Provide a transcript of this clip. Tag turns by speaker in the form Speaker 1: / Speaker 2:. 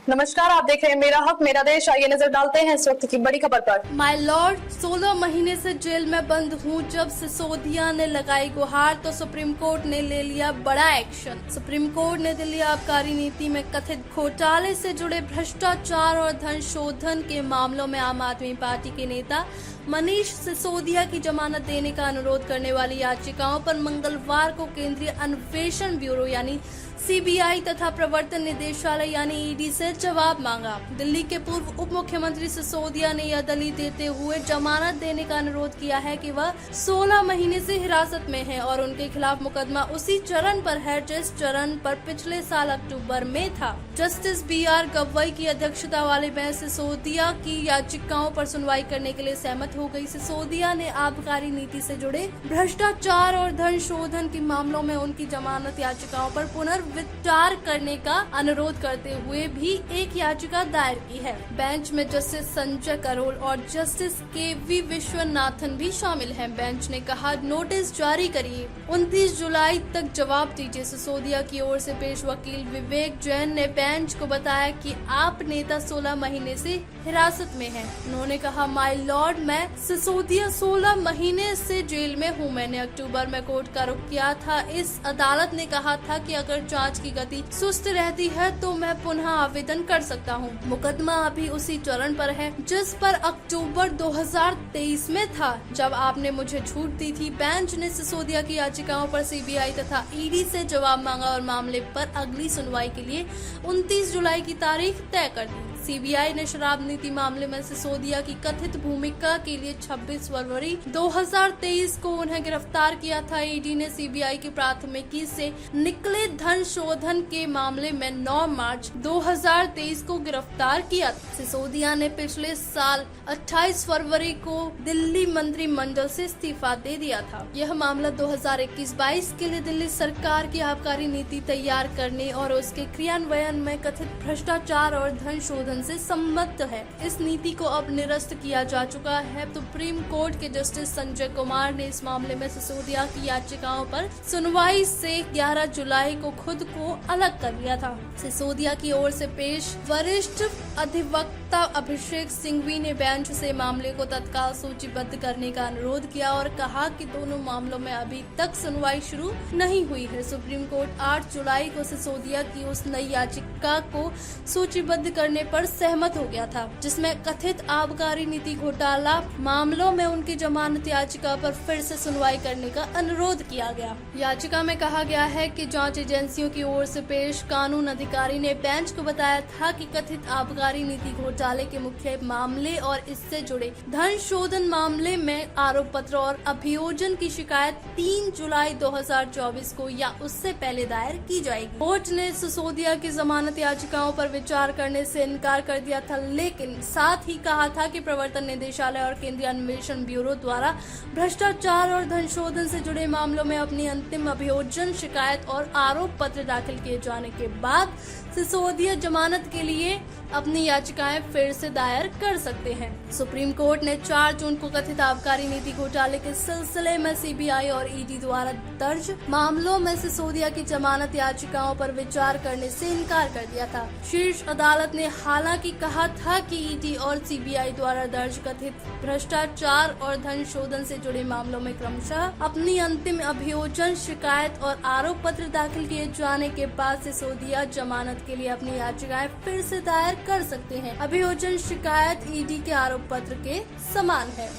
Speaker 1: नमस्कार, आप देख रहे हैं मेरा हक मेरा देश। आइए नजर डालते हैं इस वक्त की बड़ी खबर पर।
Speaker 2: माय लॉर्ड, 16 महीने से जेल में बंद हूँ। जब सिसोदिया ने लगाई गुहार तो सुप्रीम कोर्ट ने ले लिया बड़ा एक्शन। सुप्रीम कोर्ट ने दिल्ली आबकारी नीति में कथित घोटाले से जुड़े भ्रष्टाचार और धन शोधन के मामलों में आम आदमी पार्टी के नेता मनीष सिसोदिया की जमानत देने का अनुरोध करने वाली याचिकाओं पर मंगलवार को केंद्रीय अन्वेषण ब्यूरो यानी सीबीआई तथा प्रवर्तन निदेशालय यानी ईडी से जवाब मांगा। दिल्ली के पूर्व उप मुख्यमंत्री सिसोदिया ने यह दलील देते हुए जमानत देने का अनुरोध किया है कि वह 16 महीने से हिरासत में हैं और उनके खिलाफ मुकदमा उसी चरण पर है जिस चरण पर पिछले साल अक्टूबर में था। जस्टिस BR गवई की अध्यक्षता वाली बेंच सिसोदिया की याचिकाओं पर सुनवाई करने के लिए सहमत हो गई। सिसोदिया ने आबकारी नीति से जुड़े भ्रष्टाचार और धन शोधन के मामलों में उनकी जमानत याचिकाओं पर पुनर्विचार करने का अनुरोध करते हुए भी एक याचिका दायर की है। बेंच में जस्टिस संजय करोल और जस्टिस KV विश्वनाथन भी शामिल हैं। बेंच ने कहा, नोटिस जारी करिए, 29 जुलाई तक जवाब दीजिए। सिसोदिया की ओर से पेश वकील विवेक जैन ने बेंच को बताया कि आप नेता 16 महीने से हिरासत में हैं। उन्होंने कहा, माय लॉर्ड, मैं सिसोदिया 16 महीने से जेल में हूँ। मैंने अक्टूबर में कोर्ट का रुख किया था। इस अदालत ने कहा था कि अगर जांच की गति सुस्त रहती है तो मैं पुनः आवेदन कर सकता हूँ। मुकदमा अभी उसी चरण पर है जिस पर अक्टूबर 2023 में था जब आपने मुझे छूट दी थी। बेंच ने सिसोदिया की याचिकाओं पर सीबीआई तथा ईडी से जवाब मांगा और मामले पर अगली सुनवाई के लिए 29 जुलाई की तारीख तय कर दी। सीबीआई ने शराब नीति मामले में सिसोदिया की कथित भूमिका के लिए 26 फरवरी 2023 को उन्हें गिरफ्तार किया था। ईडी ने सीबीआई की प्राथमिकी से निकले धन शोधन के मामले में 9 मार्च 2023 को गिरफ्तार किया। सिसोदिया ने पिछले साल 28 फरवरी को दिल्ली मंत्रिमंडल से इस्तीफा दे दिया था। यह मामला 2021-22 के लिए दिल्ली सरकार की आबकारी नीति तैयार करने और उसके क्रियान्वयन में कथित भ्रष्टाचार और धन शोधन से संबद्ध है। इस नीति को अब निरस्त किया जा चुका है। सुप्रीम कोर्ट के जस्टिस संजय कुमार ने इस मामले में सिसोदिया की याचिकाओं पर सुनवाई से 11 जुलाई को खुद को अलग कर लिया था। सिसोदिया की ओर से पेश वरिष्ठ अधिवक्ता अभिषेक सिंघवी ने बेंच से मामले को तत्काल सूचीबद्ध करने का अनुरोध किया और कहा कि दोनों मामलों में अभी तक सुनवाई शुरू नहीं हुई है। सुप्रीम कोर्ट 8 जुलाई को सिसोदिया की उस नई याचिका को सूचीबद्ध करने पर सहमत हो गया था जिसमें कथित आबकारी नीति घोटाला मामलों में उनकी जमानत याचिका पर फिर से सुनवाई करने का अनुरोध किया गया। याचिका में कहा गया है कि जांच एजेंसियों की ओर से पेश कानून अधिकारी ने बेंच को बताया था कि कथित आबकारी नीति घोटाले के मुख्य मामले और इससे जुड़े धन शोधन मामले में आरोप पत्र और अभियोजन की शिकायत 3 जुलाई 2024 को या उससे पहले दायर की जाएगी। कोर्ट ने सिसोदिया की जमानत याचिकाओं पर विचार करने से इनकार कर दिया था, लेकिन साथ ही कहा था कि प्रवर्तन निदेशालय और केंद्रीय अन्वेषण ब्यूरो द्वारा भ्रष्टाचार और धन शोधन से जुड़े मामलों में अपनी अंतिम अभियोजन शिकायत और आरोप पत्र दाखिल किए जाने के बाद सिसोदिया जमानत के लिए अपनी याचिकाएं फिर से दायर कर सकते हैं। सुप्रीम कोर्ट ने 4 जून को कथित आबकारी नीति घोटाले के सिलसिले में सीबीआई और ईडी द्वारा दर्ज मामलों में सिसोदिया की जमानत याचिकाओं पर विचार करने से इनकार कर दिया था। शीर्ष अदालत ने हालांकि कहा था कि ईडी और सीबीआई द्वारा दर्ज कथित भ्रष्टाचार और धन शोधन से जुड़े मामलों में क्रमशः अपनी अंतिम अभियोजन शिकायत और आरोप पत्र दाखिल किए जाने के बाद सिसोदिया जमानत के लिए अपनी याचिकाएं फिर से दायर कर सकते हैं। अभियोजन शिकायत ईडी के आरोप पत्र के समान है।